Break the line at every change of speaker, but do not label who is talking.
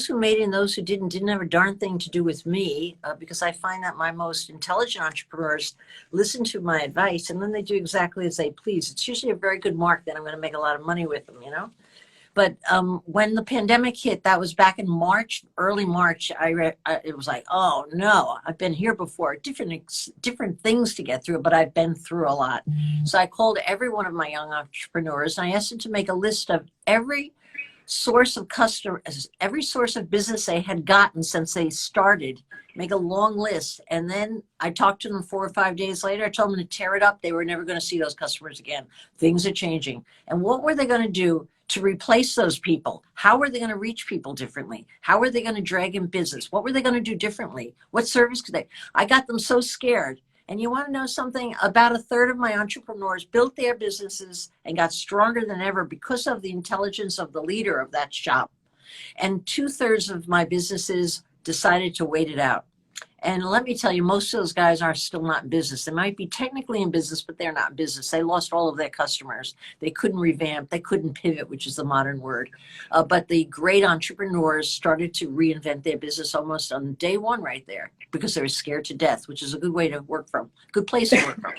who made it and those who didn't have a darn thing to do with me, because I find that my most intelligent entrepreneurs listen to my advice and then they do exactly as they please. It's usually a very good mark that I'm going to make a lot of money with them, you know? But when the pandemic hit, that was back in March, early March, it was like, oh no, I've been here before, different things to get through, but I've been through a lot. So I called every one of my young entrepreneurs and I asked them to make a list of every source of customers, every source of business they had gotten since they started, make a long list. And then I talked to them 4 or 5 days later. I told them to tear it up. They were never going to see those customers again. Things are changing. And what were they going to do to replace those people? How were they going to reach people differently? How were they going to drag in business? What were they going to do differently? What service could they? I got them so scared. And you want to know something? About a third of my entrepreneurs built their businesses and got stronger than ever because of the intelligence of the leader of that shop. And 2/3 of my businesses decided to wait it out. And let me tell you, most of those guys are still not in business. They might be technically in business, but they're not in business. They lost all of their customers. They couldn't revamp. They couldn't pivot, which is the modern word. But the great entrepreneurs started to reinvent their business almost on day one right there because they were scared to death, which is a good way to work from, good place to work from.